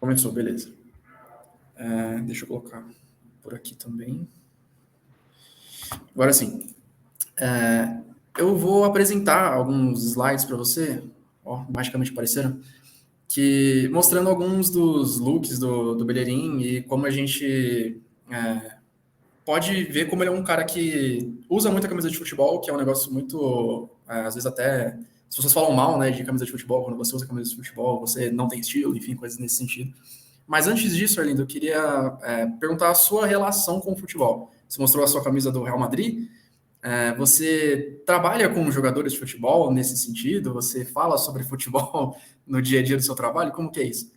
Começou, beleza. Deixa eu colocar por aqui também. Agora sim. Eu vou apresentar alguns slides para você. Ó, magicamente apareceram. Mostrando alguns dos looks do Bellerin e como a gente pode ver como ele é um cara que usa muito a camisa de futebol, que é um negócio muito... às vezes até... As pessoas falam mal, né, de camisa de futebol. Quando você usa camisa de futebol, você não tem estilo, enfim, coisas nesse sentido. Mas antes disso, Arlindo, eu queria perguntar a sua relação com o futebol. Você mostrou a sua camisa do Real Madrid. Você trabalha com jogadores de futebol nesse sentido? Você fala sobre futebol no dia a dia do seu trabalho? Como que é isso?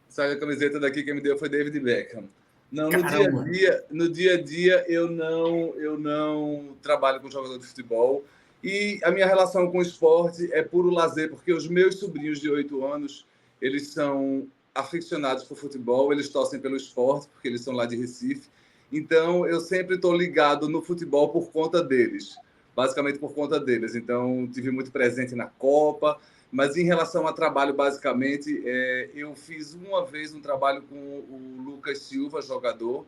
Sabe, a camiseta daqui que me deu foi David Beckham. Não, Caramba! no dia a dia eu não trabalho com jogador de futebol. E a minha relação com o esporte é puro lazer, porque os meus sobrinhos de 8 anos, eles são aficionados por futebol, eles torcem pelo esporte, porque eles são lá de Recife. Então, eu sempre estou ligado no futebol por conta deles, basicamente por conta deles. Então, tive muito presente na Copa, mas em relação a trabalho, basicamente, eu fiz uma vez um trabalho com o Lucas Silva, jogador.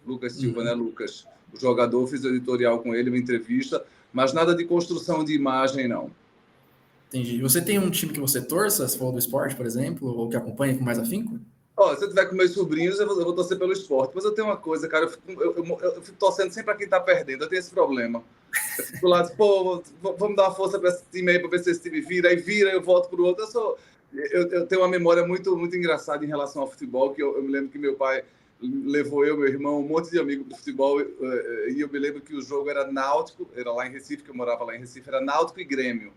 Lucas Silva, né, Lucas? O jogador, fiz editorial com ele, uma entrevista, mas nada de construção de imagem, não. Entendi. Você tem um time que você torça, se for do esporte, por exemplo, ou que acompanha com mais afinco? Se eu tiver com meus sobrinhos, eu vou torcer pelo esporte. Mas eu tenho uma coisa, cara, eu fico torcendo sempre para quem está perdendo. Eu tenho esse problema. Eu fico lá, vamos dar uma força para esse time aí, para ver se esse time vira. Aí vira, eu volto para o outro. Eu tenho uma memória muito, muito engraçada em relação ao futebol, que eu me lembro que meu pai levou eu, meu irmão, um monte de amigos do futebol, e eu me lembro que o jogo era Náutico, era lá em Recife, que eu morava lá em Recife, era Náutico e Grêmio.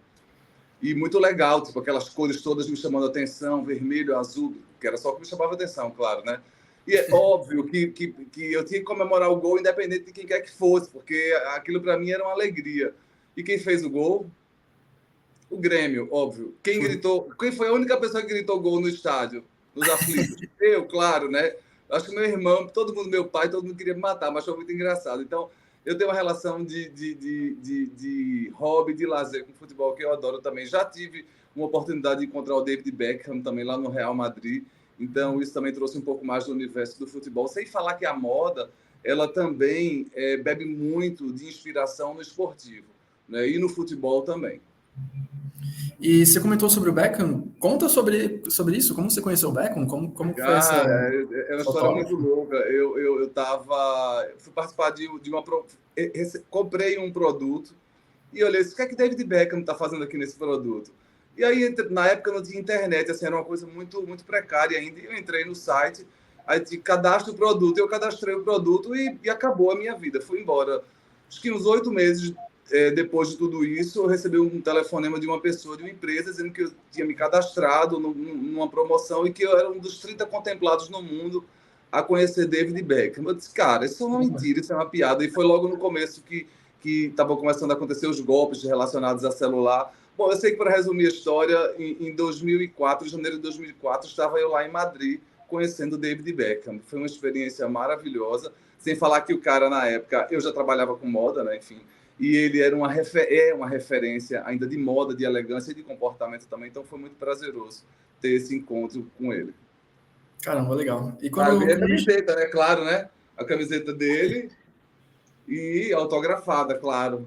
E muito legal, tipo, aquelas cores todas me chamando a atenção, vermelho, azul, que era só o que me chamava a atenção, claro, né? E é óbvio que eu tinha que comemorar o gol independente de quem quer que fosse, porque aquilo para mim era uma alegria. E quem fez o gol? O Grêmio, óbvio. Quem gritou? Quem foi a única pessoa que gritou gol no estádio? Nos aflitos? Eu, claro, né? Acho que meu irmão, todo mundo, meu pai, todo mundo queria me matar, mas foi muito engraçado. Então, eu tenho uma relação de hobby, de lazer com futebol que eu adoro também. Já tive uma oportunidade de encontrar o David Beckham também lá no Real Madrid. Então, isso também trouxe um pouco mais do universo do futebol. Sem falar que a moda, ela também bebe muito de inspiração no esportivo, né? E no futebol também. E você comentou sobre o Beckham. Conta sobre isso. Como você conheceu o Beckham? Como foi essa É uma história muito louca. Fui participar de uma... Comprei um produto e olhei, o que é que David Beckham está fazendo aqui nesse produto? E aí, na época, não tinha internet, assim, era uma coisa muito, muito precária ainda. Eu entrei no site, aí cadastro o produto, eu cadastrei o produto e acabou a minha vida. Fui embora. Acho que uns 8 meses depois de tudo isso, eu recebi um telefonema de uma pessoa, de uma empresa, dizendo que eu tinha me cadastrado numa promoção e que eu era um dos 30 contemplados no mundo a conhecer David Beckham. Eu disse, cara, isso é uma mentira, isso é uma piada. E foi logo no começo que estavam começando a acontecer os golpes relacionados a celular. Bom, eu sei que, para resumir a história, em 2004, em janeiro de 2004, estava eu lá em Madrid conhecendo David Beckham. Foi uma experiência maravilhosa, sem falar que o cara, na época, eu já trabalhava com moda, né, enfim, e ele era uma referência ainda de moda, de elegância e de comportamento também, então foi muito prazeroso ter esse encontro com ele. Caramba, legal. E quando a camiseta, né? Claro, né? A camiseta dele e autografada, claro.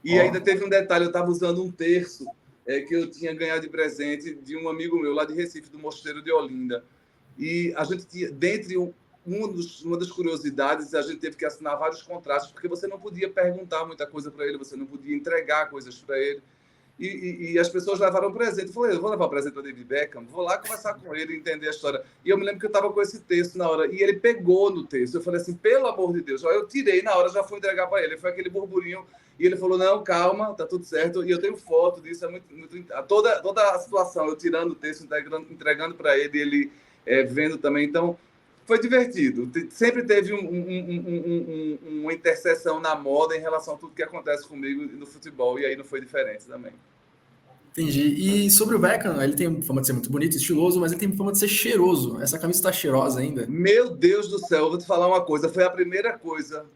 E ainda teve um detalhe, eu estava usando um terço que eu tinha ganhado de presente de um amigo meu lá de Recife, do Mosteiro de Olinda. E a gente tinha, dentre uma das curiosidades, a gente teve que assinar vários contratos, porque você não podia perguntar muita coisa para ele, você não podia entregar coisas para ele. E as pessoas levaram presente. Eu falei, eu vou levar presente para David Beckham, vou lá conversar com ele, entender a história. E eu me lembro que eu estava com esse texto na hora, e ele pegou no texto. Eu falei assim, pelo amor de Deus. Eu tirei na hora, já fui entregar para ele. Foi aquele burburinho, e ele falou, não, calma, tá tudo certo. E eu tenho foto disso, é muito toda a situação, eu tirando o texto, entregando para ele, ele vendo também. Então, foi divertido. Sempre teve uma interseção na moda em relação a tudo que acontece comigo no futebol, e aí não foi diferente também. Entendi. E sobre o Beckham, ele tem fama de ser muito bonito, estiloso, mas ele tem fama de ser cheiroso. Essa camisa está cheirosa ainda? Meu Deus do céu, eu vou te falar uma coisa. Foi a primeira coisa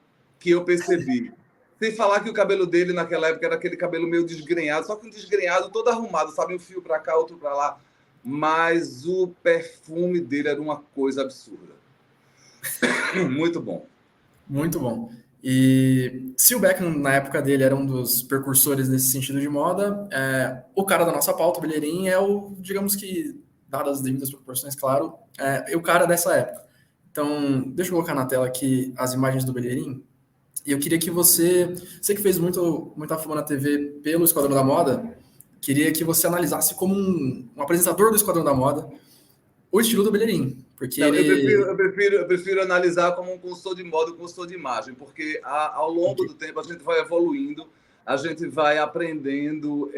que eu percebi. Sem falar que o cabelo dele naquela época era aquele cabelo meio desgrenhado, só que um desgrenhado todo arrumado, sabe? Um fio para cá, outro para lá. mas o perfume dele era uma coisa absurda. Muito bom. Muito bom. E se o Beckham, na época dele, era um dos precursores nesse sentido de moda, o cara da nossa pauta, o Bellerin, é o, digamos que, dadas as devidas proporções, claro, é o cara dessa época. Então, deixa eu colocar na tela aqui as imagens do Bellerin. E eu queria que você que fez muita fama na TV pelo Esquadrão da Moda, queria que você analisasse como um apresentador do Esquadrão da Moda o estilo do Bellerin, porque Não, ele... eu prefiro analisar como um consultor de moda, um consultor de imagem, porque ao longo Okay. do tempo a gente vai evoluindo, a gente vai aprendendo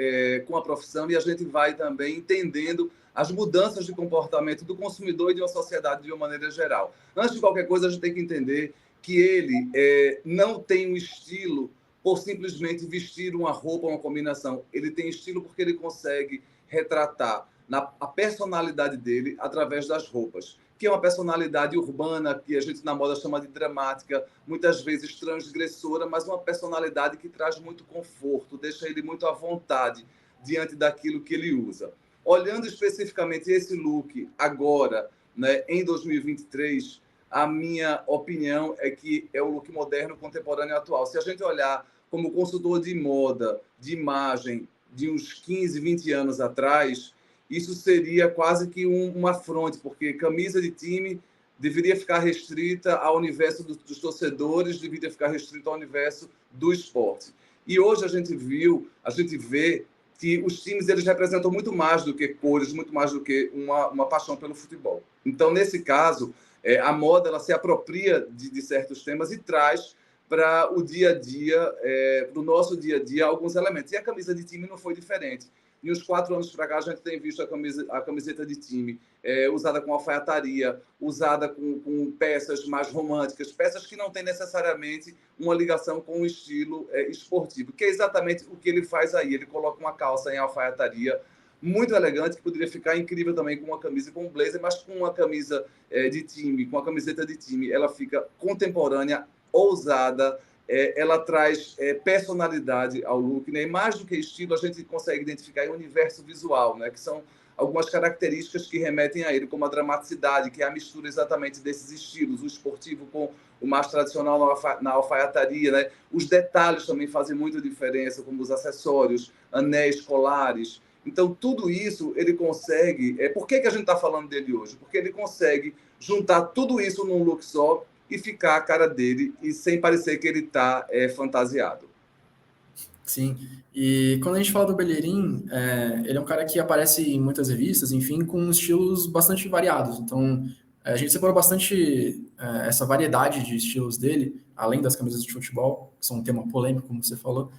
com a profissão e a gente vai também entendendo as mudanças de comportamento do consumidor e de uma sociedade de uma maneira geral. Antes de qualquer coisa, a gente tem que entender que ele não tem um estilo por simplesmente vestir uma roupa, uma combinação. Ele tem estilo porque ele consegue retratar a personalidade dele através das roupas, que é uma personalidade urbana, que a gente na moda chama de dramática, muitas vezes transgressora, mas uma personalidade que traz muito conforto, deixa ele muito à vontade diante daquilo que ele usa. Olhando especificamente esse look agora, né, em 2023, a minha opinião é que é o look moderno, contemporâneo e atual. Se a gente olhar como consultor de moda, de imagem, de uns 15, 20 anos atrás, isso seria quase que um afronte, porque camisa de time deveria ficar restrita ao universo dos torcedores, deveria ficar restrita ao universo do esporte. E hoje a gente vê que os times eles representam muito mais do que cores, muito mais do que uma paixão pelo futebol. Então, nesse caso, a moda ela se apropria de certos temas e traz para o dia a dia, para o nosso dia a dia, alguns elementos. E a camisa de time não foi diferente. E uns 4 anos para cá, a gente tem visto a camiseta de time usada com alfaiataria, usada com peças mais românticas, peças que não têm necessariamente uma ligação com o estilo esportivo, que é exatamente o que ele faz aí. Ele coloca uma calça em alfaiataria muito elegante, que poderia ficar incrível também com uma camisa e com um blazer, mas com uma camisa de time, com a camiseta de time, ela fica contemporânea, ousada, ela traz personalidade ao look, né? E mais do que estilo, a gente consegue identificar o universo visual, né? Que são algumas características que remetem a ele, como a dramaticidade, que é a mistura exatamente desses estilos, o esportivo com o mais tradicional na alfaiataria, né? Os detalhes também fazem muita diferença, como os acessórios, anéis, colares. Então, tudo isso ele consegue... Por que a gente está falando dele hoje? Porque ele consegue juntar tudo isso num look só e ficar a cara dele e sem parecer que ele está fantasiado. Sim, e quando a gente fala do Bellerin, ele é um cara que aparece em muitas revistas, enfim, com estilos bastante variados. Então, a gente separou bastante essa variedade de estilos dele, além das camisas de futebol, que são um tema polêmico, como você falou.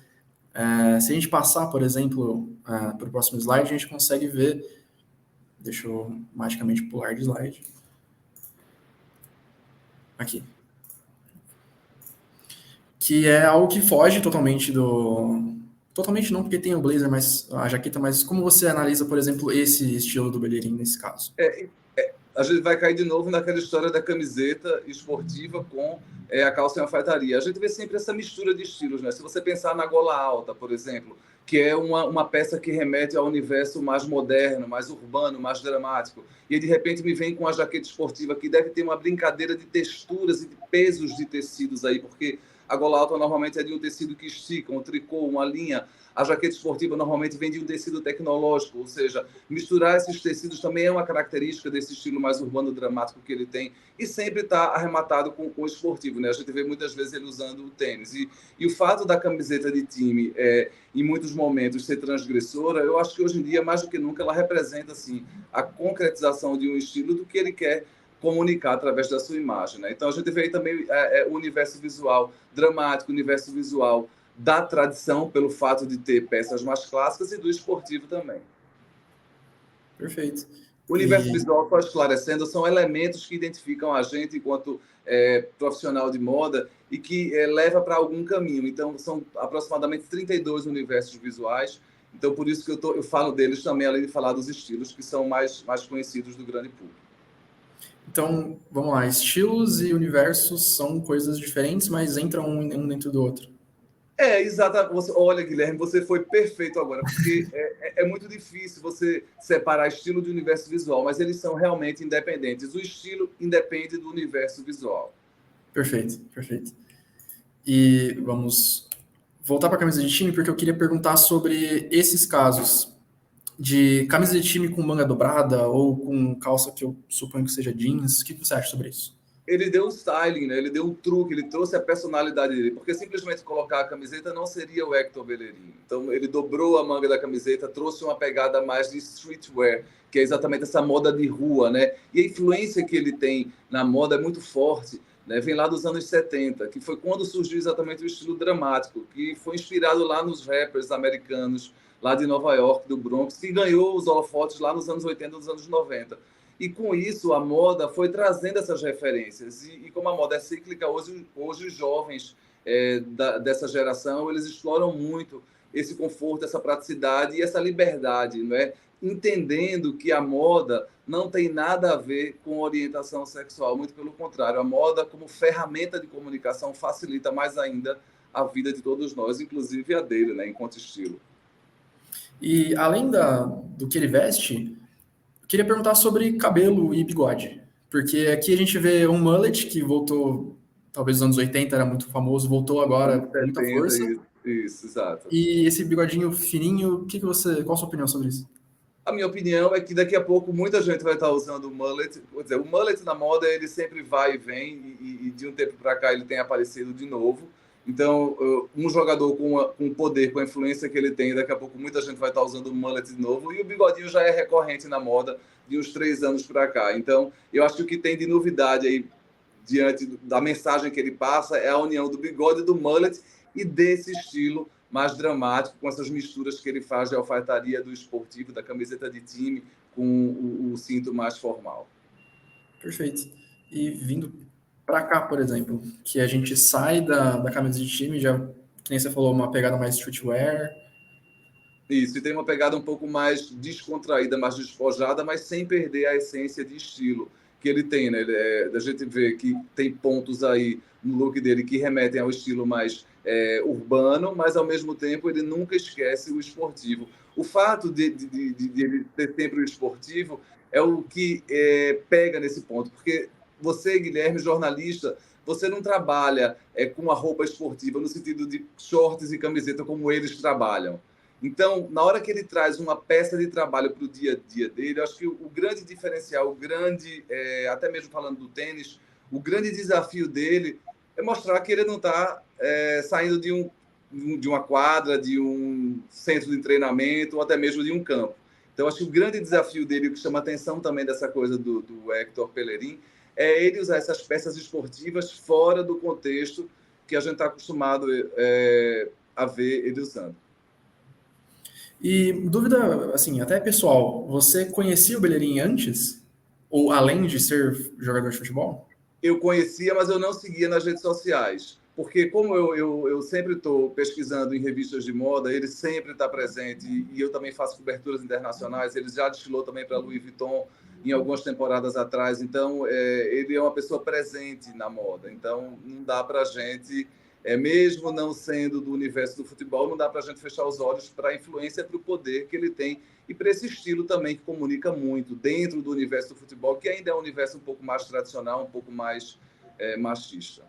Se a gente passar, por exemplo, para o próximo slide, a gente consegue ver... Deixa eu magicamente pular de slide. Aqui. Que é algo que foge totalmente do... Totalmente não, porque tem o blazer, mas a jaqueta, mas como você analisa, por exemplo, esse estilo do Bellerin nesse caso? A gente vai cair de novo naquela história da camiseta esportiva com a calça em alfaiataria. A gente vê sempre essa mistura de estilos, né? Se você pensar na gola alta, por exemplo, que é uma peça que remete ao universo mais moderno, mais urbano, mais dramático, e de repente me vem com a jaqueta esportiva que deve ter uma brincadeira de texturas e de pesos de tecidos aí, porque a gola alta normalmente é de um tecido que estica, um tricô, uma linha. A jaqueta esportiva normalmente vem de um tecido tecnológico, ou seja, misturar esses tecidos também é uma característica desse estilo mais urbano dramático que ele tem e sempre está arrematado com o esportivo, né? A gente vê muitas vezes ele usando o tênis. E o fato da camiseta de time, em muitos momentos, ser transgressora, eu acho que hoje em dia, mais do que nunca, ela representa assim, a concretização de um estilo do que ele quer comunicar através da sua imagem, né? Então a gente vê aí também o universo visual dramático, o universo visual da tradição, pelo fato de ter peças mais clássicas, e do esportivo também. Perfeito. O universo visual, só esclarecendo, são elementos que identificam a gente enquanto profissional de moda e que leva para algum caminho. Então, são aproximadamente 32 universos visuais. Então, por isso que eu falo deles também, além de falar dos estilos, que são mais conhecidos do grande público. Então, vamos lá. Estilos e universos são coisas diferentes, mas entram um dentro do outro. Exato. Olha, Guilherme, você foi perfeito agora, porque é muito difícil você separar estilo de universo visual, mas eles são realmente independentes. O estilo independe do universo visual. Perfeito, perfeito. E vamos voltar para a camisa de time, porque eu queria perguntar sobre esses casos de camisa de time com manga dobrada ou com calça que eu suponho que seja jeans. O que você acha sobre isso? Ele deu o styling, né? Ele deu um truque, ele trouxe a personalidade dele, porque simplesmente colocar a camiseta não seria o Hector Bellerin. Então ele dobrou a manga da camiseta, trouxe uma pegada mais de streetwear, que é exatamente essa moda de rua, né? E a influência que ele tem na moda é muito forte, né? Vem lá dos anos 70, que foi quando surgiu exatamente o estilo dramático, que foi inspirado lá nos rappers americanos, lá de Nova York, do Bronx, que ganhou os holofotes lá nos anos 80, nos anos 90. E com isso a moda foi trazendo essas referências. E como a moda é cíclica, hoje os jovens dessa geração, eles exploram muito esse conforto, essa praticidade e essa liberdade, não é? Entendendo que a moda não tem nada a ver com orientação sexual, muito pelo contrário, a moda como ferramenta de comunicação facilita mais ainda a vida de todos nós, inclusive a dele, né, enquanto estilo. E além do que ele veste, eu queria perguntar sobre cabelo e bigode. Porque aqui a gente vê um mullet que voltou, talvez nos anos 80 era muito famoso, voltou agora Anos com muita 70, força. isso, exato. E esse bigodinho fininho, qual a sua opinião sobre isso? A minha opinião é que daqui a pouco muita gente vai estar usando o mullet. Quer dizer, o mullet na moda ele sempre vai e vem, e de um tempo para cá ele tem aparecido de novo. Então, um jogador com o poder, com a influência que ele tem, daqui a pouco muita gente vai estar usando o mullet de novo. E o bigodinho já é recorrente na moda de uns 3 anos para cá. Então, eu acho que o que tem de novidade aí, diante da mensagem que ele passa, é a união do bigode, do mullet e desse estilo mais dramático, com essas misturas que ele faz de alfaiataria do esportivo, da camiseta de time, com o cinto mais formal. Perfeito. E vindo para cá, por exemplo, que a gente sai da camisa de time, já, que nem você falou, uma pegada mais streetwear. Isso, e tem uma pegada um pouco mais descontraída, mais despojada, mas sem perder a essência de estilo que ele tem, né? A gente vê que tem pontos aí no look dele que remetem ao estilo mais urbano, mas ao mesmo tempo ele nunca esquece o esportivo. O fato de ele ter sempre o esportivo é o que pega nesse ponto, porque você, Guilherme, jornalista, você não trabalha com a roupa esportiva no sentido de shorts e camiseta como eles trabalham. Então, na hora que ele traz uma peça de trabalho para o dia a dia dele, eu acho que o grande diferencial, até mesmo falando do tênis, o grande desafio dele é mostrar que ele não está saindo de uma quadra, de um centro de treinamento ou até mesmo de um campo. Então, acho que o grande desafio dele, o que chama a atenção também dessa coisa do Hector Bellerin, é ele usar essas peças esportivas fora do contexto que a gente está acostumado a ver ele usando. E dúvida, assim, até pessoal, você conhecia o Bellerin antes? Ou além de ser jogador de futebol? Eu conhecia, mas eu não seguia nas redes sociais. Porque como eu sempre estou pesquisando em revistas de moda, ele sempre está presente. E eu também faço coberturas internacionais. Ele já desfilou também para Louis Vuitton em algumas temporadas atrás. Então, ele é uma pessoa presente na moda. Então, não dá para a gente, mesmo não sendo do universo do futebol, não dá para a gente fechar os olhos para a influência, para o poder que ele tem e para esse estilo também que comunica muito dentro do universo do futebol, que ainda é um universo um pouco mais tradicional, um pouco mais machista.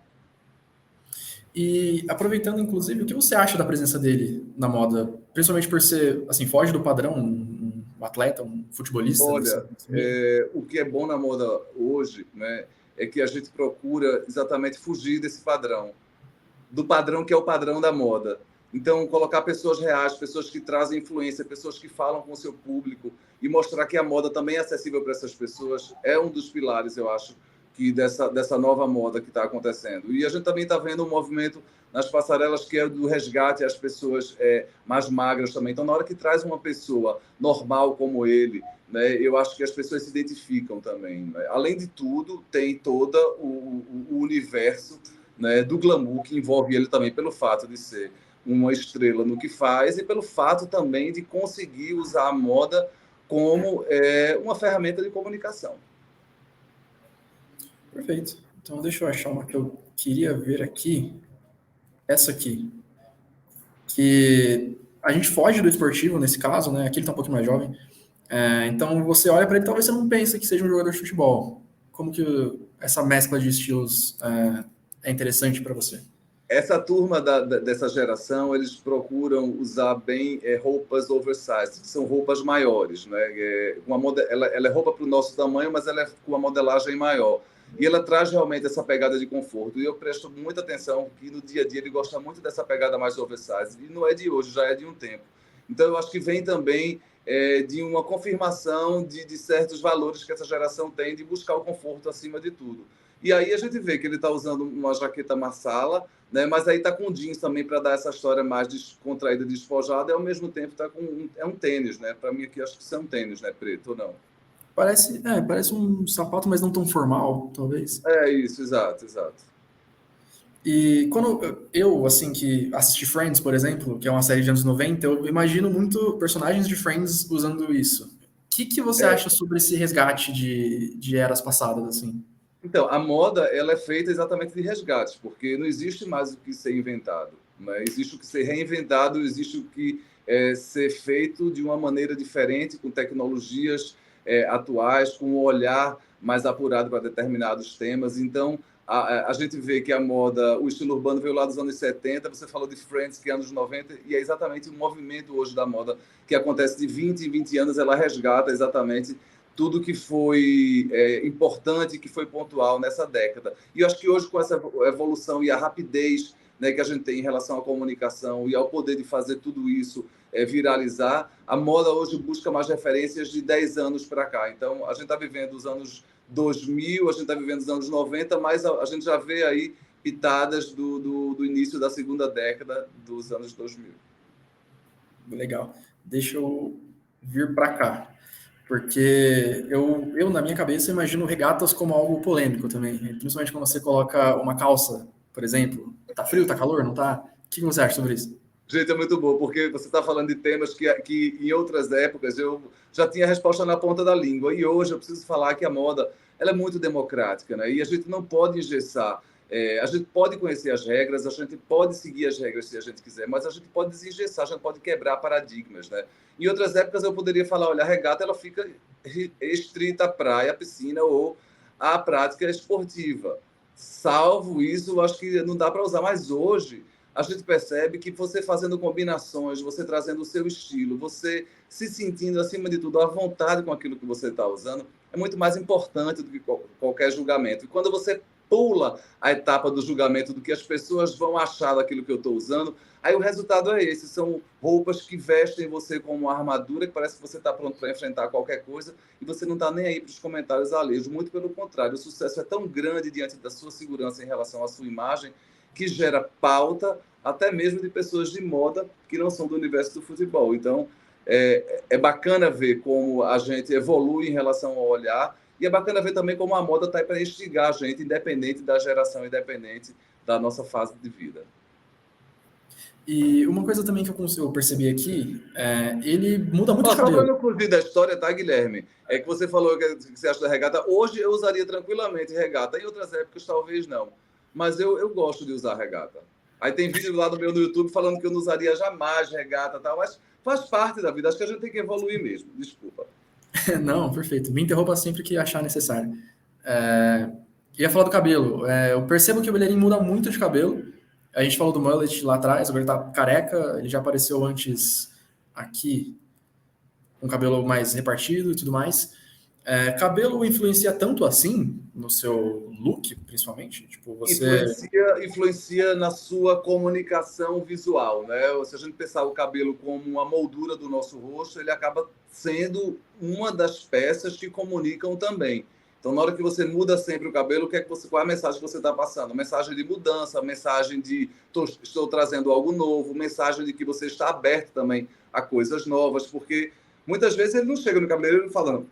E aproveitando, inclusive, o que você acha da presença dele na moda? Principalmente por ser, assim, foge do padrão, um atleta, um futebolista Olha, nesse meio? o que é bom na moda hoje, né, é que a gente procura exatamente fugir desse padrão, do padrão que é o padrão da moda. Então, colocar pessoas reais, pessoas que trazem influência, pessoas que falam com o seu público e mostrar que a moda também é acessível para essas pessoas é um dos pilares, eu acho, que dessa nova moda que está acontecendo. E a gente também está vendo um movimento nas passarelas que é do resgate às pessoas mais magras também. Então, na hora que traz uma pessoa normal como ele, né, eu acho que as pessoas se identificam também. Né? Além de tudo, tem todo o universo, né, do glamour que envolve ele também pelo fato de ser uma estrela no que faz e pelo fato também de conseguir usar a moda como uma ferramenta de comunicação. Perfeito. Então, deixa eu achar uma que eu queria ver aqui. Essa aqui. que a gente foge do esportivo nesse caso, né? Aqui ele tá um pouquinho mais jovem. Então você olha para ele, talvez você não pense que seja um jogador de futebol. Como que essa mescla de estilos é interessante para você? Essa turma dessa geração, eles procuram usar bem roupas oversized, que são roupas maiores, né? Ela é roupa para o nosso tamanho, mas ela é com uma modelagem maior. E ela traz realmente essa pegada de conforto. E eu presto muita atenção que no dia a dia ele gosta muito dessa pegada mais oversized. E não é de hoje, já é de um tempo. Então eu acho que vem também de uma confirmação de certos valores que essa geração tem de buscar o conforto acima de tudo. E aí a gente vê que ele está usando uma jaqueta marsala, né? Mas aí tá com jeans também para dar essa história mais descontraída, despojada, e ao mesmo tempo tá com é um tênis, né? Para mim aqui acho que são tênis, né? Preto ou não? Parece um sapato, mas não tão formal, talvez. É isso, exato, exato. E quando eu, assim, que assisti Friends, por exemplo, que é uma série de anos 90, eu imagino muito personagens de Friends usando isso. O que você É, acha sobre esse resgate de eras passadas, assim? então, a moda ela é feita exatamente de resgates, porque não existe mais o que ser inventado, né? Existe o que ser reinventado, existe o que ser feito de uma maneira diferente, com tecnologias atuais, com um olhar mais apurado para determinados temas. Então, a gente vê que a moda, o estilo urbano veio lá dos anos 70, você falou de Friends, que é anos 90, e é exatamente o movimento hoje da moda, que acontece de 20 em 20 anos, ela resgata exatamente tudo que foi importante, que foi pontual nessa década. E eu acho que hoje, com essa evolução e a rapidez, né, que a gente tem em relação à comunicação e ao poder de fazer tudo isso viralizar, a moda hoje busca mais referências de 10 anos para cá. Então, a gente está vivendo os anos 2000, a gente está vivendo os anos 90, mas a gente já vê aí pitadas do início da segunda década dos anos 2000. Legal. Deixa eu vir para cá. Porque na minha cabeça, imagino regatas como algo polêmico também. Principalmente quando você coloca uma calça, por exemplo. Tá frio, tá calor, não tá? O que você acha sobre isso? Gente, é muito bom, porque você está falando de temas que em outras épocas eu já tinha a resposta na ponta da língua. E hoje eu preciso falar que a moda ela é muito democrática, né? E a gente não pode engessar. A gente pode conhecer as regras, a gente pode seguir as regras se a gente quiser, mas a gente pode desengessar, a gente pode quebrar paradigmas, né? Em outras épocas eu poderia falar, olha, a regata ela fica restrita à praia, à piscina ou à prática esportiva. Salvo isso, eu acho que não dá para usar. Mas hoje a gente percebe que você fazendo combinações, você trazendo o seu estilo, você se sentindo, acima de tudo, à vontade com aquilo que você está usando, é muito mais importante do que qualquer julgamento. E quando você pula a etapa do julgamento do que as pessoas vão achar daquilo que eu estou usando, aí o resultado é esse. São roupas que vestem você como uma armadura, que parece que você está pronto para enfrentar qualquer coisa, e você não está nem aí para os comentários alheios. Muito pelo contrário, o sucesso é tão grande diante da sua segurança em relação à sua imagem, que gera pauta até mesmo de pessoas de moda que não são do universo do futebol. Então, é bacana ver como a gente evolui em relação ao olhar, e é bacana ver também como a moda está aí para instigar a gente, independente da geração, independente da nossa fase de vida. E uma coisa também que eu percebi aqui, ele muda muito de Só para cabelo. não fugir da história, tá, Guilherme? É que você falou que você acha da regata. Hoje eu usaria tranquilamente regata, em outras épocas talvez não. Mas eu gosto de usar regata. Aí tem vídeo lá do meu no YouTube falando que eu não usaria jamais regata e tal, mas faz parte da vida. Acho que a gente tem que evoluir mesmo. Desculpa. Não, perfeito. Me interrompa sempre que achar necessário. Ia falar do cabelo. Eu percebo que o Bellerin muda muito de cabelo. A gente falou do mullet lá atrás, agora ele tá careca. Ele já apareceu antes aqui, com cabelo mais repartido e tudo mais. Cabelo influencia tanto assim no seu look, principalmente? Tipo, você... Influencia na sua comunicação visual, né? Se a gente pensar o cabelo como uma moldura do nosso rosto, ele acaba sendo uma das peças que comunicam também. Então, na hora que você muda sempre o cabelo, qual é a mensagem que você está passando? Mensagem de mudança, mensagem de estou trazendo algo novo, mensagem de que você está aberto também a coisas novas, porque muitas vezes ele não chega no cabeleireiro falando,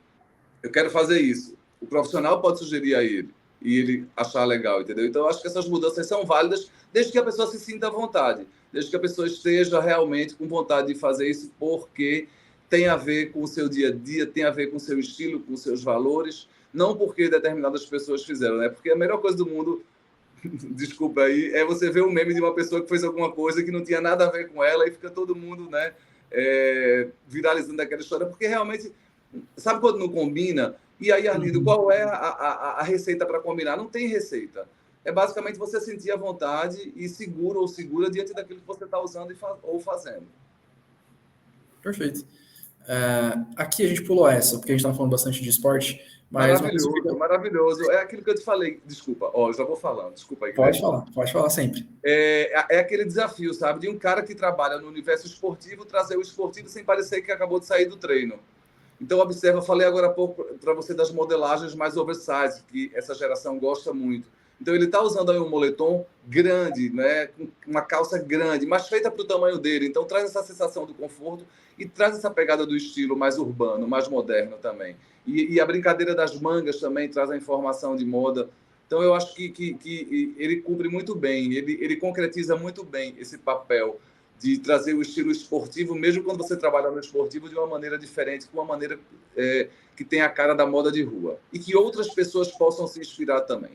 eu quero fazer isso. O profissional pode sugerir a ele e ele achar legal, entendeu? Então, eu acho que essas mudanças são válidas desde que a pessoa se sinta à vontade, desde que a pessoa esteja realmente com vontade de fazer isso, porque tem a ver com o seu dia a dia, tem a ver com o seu estilo, com os seus valores, não porque determinadas pessoas fizeram, né? Porque a melhor coisa do mundo desculpa aí, é você ver um meme de uma pessoa que fez alguma coisa que não tinha nada a ver com ela e fica todo mundo, né, viralizando aquela história, porque realmente, sabe quando não combina? E aí, Arlindo, qual é a receita para combinar? Não tem receita. É basicamente você sentir a vontade e seguro ou segura diante daquilo que você está usando ou fazendo. Perfeito. Aqui a gente pulou essa, porque a gente estava falando bastante de esporte, mas uma coisa que Maravilhoso, maravilhoso. É aquilo que eu te falei. Desculpa, ó, eu já vou falando. Desculpa aí, Greg. Pode falar sempre. É aquele desafio, sabe? De um cara que trabalha no universo esportivo trazer o esportivo sem parecer que acabou de sair do treino. Então, observa, eu falei agora há pouco para você das modelagens mais oversize, que essa geração gosta muito. Então, ele está usando aí um moletom grande, né? Com uma calça grande, mas feita para o tamanho dele. Então, traz essa sensação do conforto e traz essa pegada do estilo mais urbano, mais moderno também. E a brincadeira das mangas também traz a informação de moda. Então, eu acho que ele cumpre muito bem, ele concretiza muito bem esse papel de trazer o estilo esportivo, mesmo quando você trabalha no esportivo, de uma maneira diferente, com uma maneira que tem a cara da moda de rua. E que outras pessoas possam se inspirar também.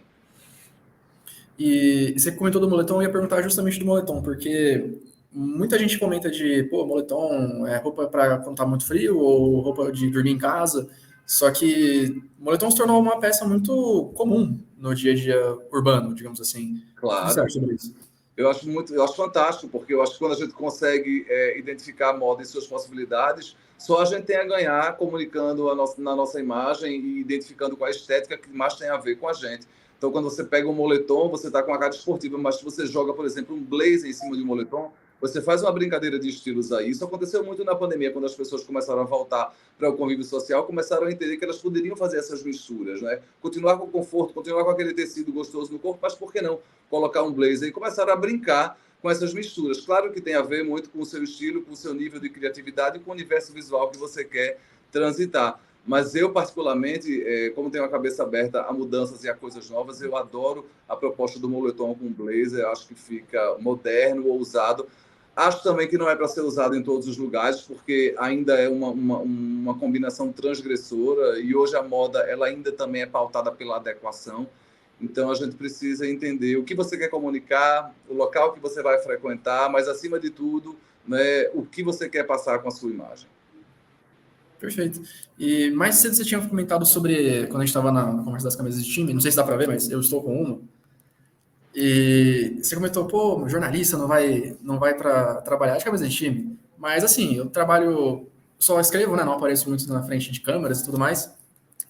E você comentou do moletom, eu ia perguntar justamente do moletom, porque muita gente comenta de, pô, moletom é roupa para quando tá muito frio, ou roupa de dormir em casa, só que moletom se tornou uma peça muito comum no dia a dia urbano, digamos assim. O que você Claro. acha sobre isso? Eu acho fantástico, porque eu acho que quando a gente consegue identificar a moda e suas possibilidades, só a gente tem a ganhar comunicando na nossa imagem e identificando qual a estética que mais tem a ver com a gente. Então, quando você pega um moletom, você está com a cara esportiva, mas se você joga, por exemplo, um blazer em cima de um moletom, você faz uma brincadeira de estilos aí. Isso aconteceu muito na pandemia, quando as pessoas começaram a voltar para o convívio social, começaram a entender que elas poderiam fazer essas misturas, né? Continuar com o conforto, continuar com aquele tecido gostoso no corpo, mas por que não colocar um blazer? E começaram a brincar com essas misturas. Claro que tem a ver muito com o seu estilo, com o seu nível de criatividade e com o universo visual que você quer transitar. Mas eu, particularmente, como tenho a cabeça aberta a mudanças e a coisas novas, eu adoro a proposta do moletom com blazer. Eu acho que fica moderno, ousado. Acho também que não é para ser usado em todos os lugares, porque ainda é uma combinação transgressora e hoje a moda ela ainda também é pautada pela adequação. Então, a gente precisa entender o que você quer comunicar, o local que você vai frequentar, mas, acima de tudo, né, o que você quer passar com a sua imagem. Perfeito. E mais cedo você tinha comentado sobre, quando a gente estava na conversa das camisas de time, não sei se dá para ver, mas eu estou com uma. E você comentou, pô, jornalista não vai para trabalhar de camisa de time. Mas assim, eu trabalho, só escrevo, né? Não apareço muito na frente de câmeras e tudo mais.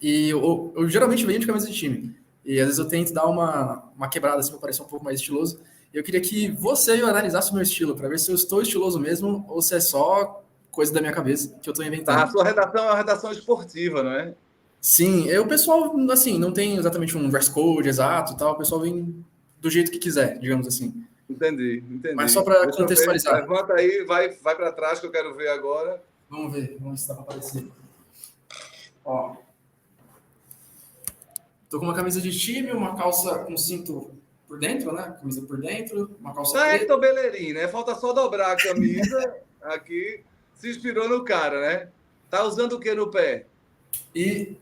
E eu geralmente venho de camisa de time. E às vezes eu tento dar uma quebrada assim para parecer um pouco mais estiloso. E eu queria que você analisasse o meu estilo, para ver se eu estou estiloso mesmo ou se é só coisa da minha cabeça que eu estou Tá, a inventando. sua redação é uma redação esportiva, não é? Sim, o pessoal, assim, não tem exatamente um dress code exato, tal, o pessoal vem do jeito que quiser, digamos assim. Entendi, Mas só entendi. para Deixa eu ver. contextualizar. Levanta aí, vai para trás que eu quero ver agora. Vamos ver se dá para aparecer. Ó, tô com uma camisa de time, uma calça com cinto por dentro, né? Camisa por dentro, uma calça Tá preta. Hector Bellerin, né? Falta só dobrar a camisa aqui. Se inspirou no cara, né? Tá usando o que no pé? E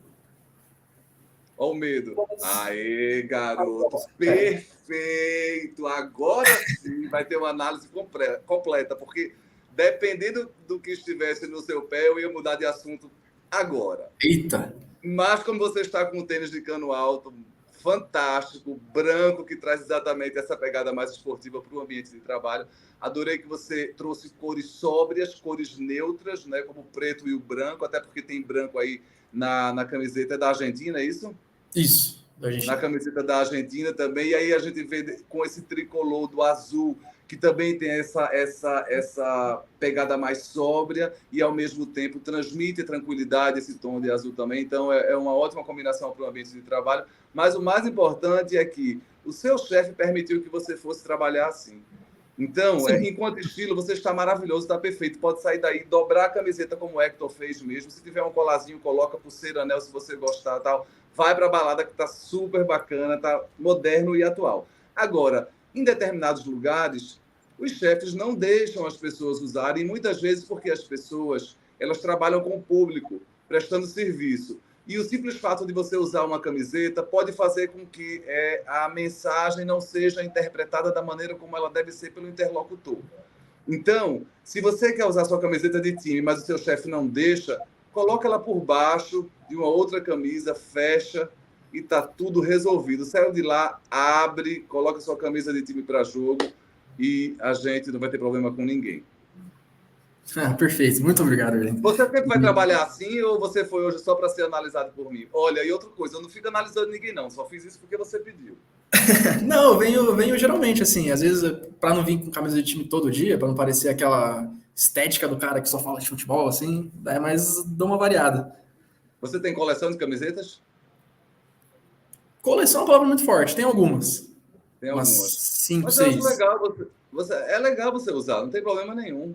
Olha o medo. Aê, garoto. é, Perfeito. Agora sim vai ter uma análise completa, porque dependendo do que estivesse no seu pé, eu ia mudar de assunto agora. eita, Mas como você está com um tênis de cano alto, fantástico, branco, que traz exatamente essa pegada mais esportiva para o ambiente de trabalho. Adorei que você trouxe cores sóbrias, cores neutras, né, como o preto e o branco, até porque tem branco aí na camiseta da Argentina, é isso? isso, da Na Argentina. camiseta da Argentina também. E aí a gente vê com esse tricolor do azul, que também tem essa pegada mais sóbria e, ao mesmo tempo, transmite tranquilidade, esse tom de azul também. Então, é uma ótima combinação para o ambiente de trabalho. Mas o mais importante é que o seu chefe permitiu que você fosse trabalhar assim. Então, Sim, enquanto estilo, você está maravilhoso, está perfeito. Pode sair daí, dobrar a camiseta como o Hector fez mesmo. Se tiver um colarzinho, coloca pulseira, anel, se você gostar, tal. Vai para a balada que está super bacana, está moderno e atual. Agora, em determinados lugares, os chefes não deixam as pessoas usarem, muitas vezes porque as pessoas elas trabalham com o público, prestando serviço. E o simples fato de você usar uma camiseta pode fazer com que a mensagem não seja interpretada da maneira como ela deve ser pelo interlocutor. Então, se você quer usar sua camiseta de time, mas o seu chefe não deixa, coloca ela por baixo de uma outra camisa, fecha e está tudo resolvido. Saiu de lá, abre, coloca sua camisa de time para jogo e a gente não vai ter problema com ninguém. Perfeito, muito obrigado, Arlindo. Você sempre vai trabalhar assim ou você foi hoje só para ser analisado por mim? Olha, e outra coisa, eu não fico analisando ninguém não, só fiz isso porque você pediu. Não, eu venho geralmente, assim, às vezes, para não vir com camisa de time todo dia, para não parecer aquela estética do cara que só fala de futebol, assim, mas dou uma variada. Você tem coleção de camisetas? Coleção é uma palavra muito forte, tem algumas. Tem umas algumas. 5, Mas eu acho 6. legal, é legal você usar, não tem problema nenhum.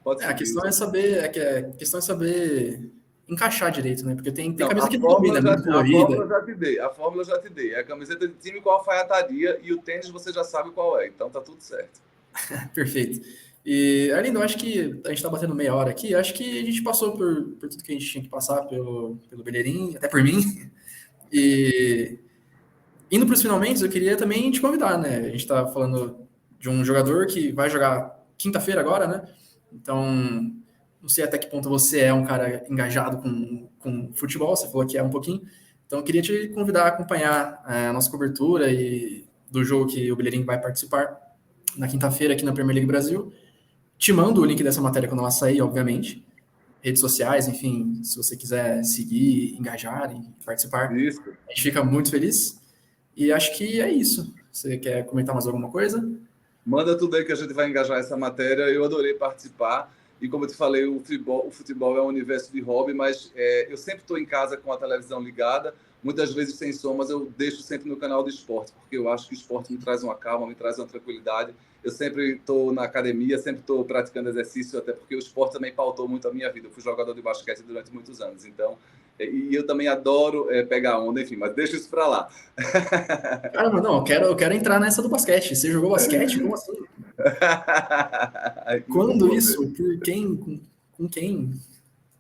Pode A questão é saber, a questão é saber encaixar direito, né? Porque tem não, camisa que não combina, é muito colorida. a fórmula eu já te dei. É a camiseta de time com alfaiataria e o tênis você já sabe qual é, então tá tudo certo. Perfeito. E, Arlindo, eu acho que a gente tá batendo meia hora aqui, eu acho que a gente passou por tudo que a gente tinha que passar pelo Belheirim, até por mim. E indo para os finalmente, eu queria também te convidar, né? A gente está falando de um jogador que vai jogar quinta-feira agora, né? Então, não sei até que ponto você é um cara engajado com futebol, você falou que é um pouquinho. Então, eu queria te convidar a acompanhar a nossa cobertura e do jogo que o Belheirim vai participar na quinta-feira aqui na Premier League Brasil. Te mando o link dessa matéria quando ela sair, obviamente. Redes sociais, enfim, se você quiser seguir, engajar e participar, Isso. a gente fica muito feliz. E acho que é isso. Você quer comentar mais alguma coisa? Manda tudo aí que a gente vai engajar essa matéria. Eu adorei participar. E como eu te falei, o futebol é um universo de hobby, mas eu sempre estou em casa com a televisão ligada, muitas vezes sem som, mas eu deixo sempre no canal de esporte, porque eu acho que o esporte me traz uma calma, me traz uma tranquilidade. Eu sempre estou na academia, sempre estou praticando exercício, até porque o esporte também pautou muito a minha vida. Eu fui jogador de basquete durante muitos anos, então... E eu também adoro pegar onda, enfim, mas deixa isso para lá. Caramba, não, eu quero entrar nessa do basquete. Você jogou basquete? Como assim? Quando isso? Por quem? Com quem?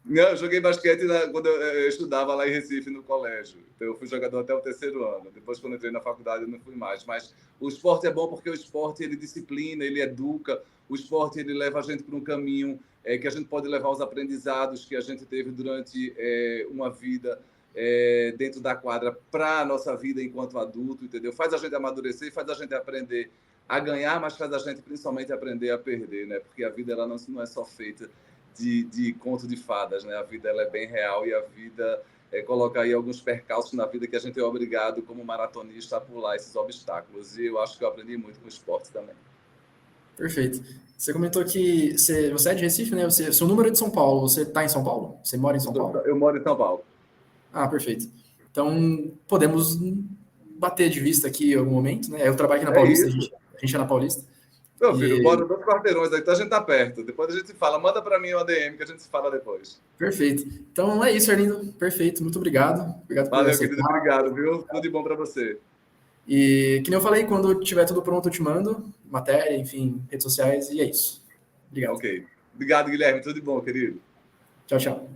Não, eu joguei basquete quando eu estudava lá em Recife, no colégio. Então, eu fui jogador até o terceiro ano. Depois, quando entrei na faculdade, eu não fui mais. Mas o esporte é bom porque o esporte, ele disciplina, ele educa. O esporte, ele leva a gente para um caminho que a gente pode levar os aprendizados que a gente teve durante uma vida dentro da quadra para a nossa vida enquanto adulto, entendeu? Faz a gente amadurecer, faz a gente aprender a ganhar, mas faz a gente principalmente aprender a perder, né? Porque a vida ela não é só feita de conto de fadas, né? A vida ela é bem real e a vida coloca aí alguns percalços na vida que a gente é obrigado, como maratonista, a pular esses obstáculos. E eu acho que eu aprendi muito com o esporte também. Perfeito. Você comentou que você é de Recife, né? Seu número é de São Paulo. Você está em São Paulo? Você mora em São Paulo? Eu moro em São Paulo. Ah, perfeito. Então, podemos bater de vista aqui em algum momento, né? Eu trabalho aqui na Paulista, a gente é na Paulista. Meu filho, bora 2 quarteirões aí, então a gente tá perto. Depois a gente se fala. Manda para mim uma DM que a gente se fala depois. Perfeito. Então é isso, Arlindo. Perfeito. Muito obrigado. Obrigado por aceitar. Querido. Obrigado, viu? Tudo de bom para você. E, que nem eu falei, quando tiver tudo pronto, eu te mando. Matéria, enfim, redes sociais. E é isso. Obrigado. Ok. Obrigado, Guilherme. Tudo de bom, querido. Tchau, tchau.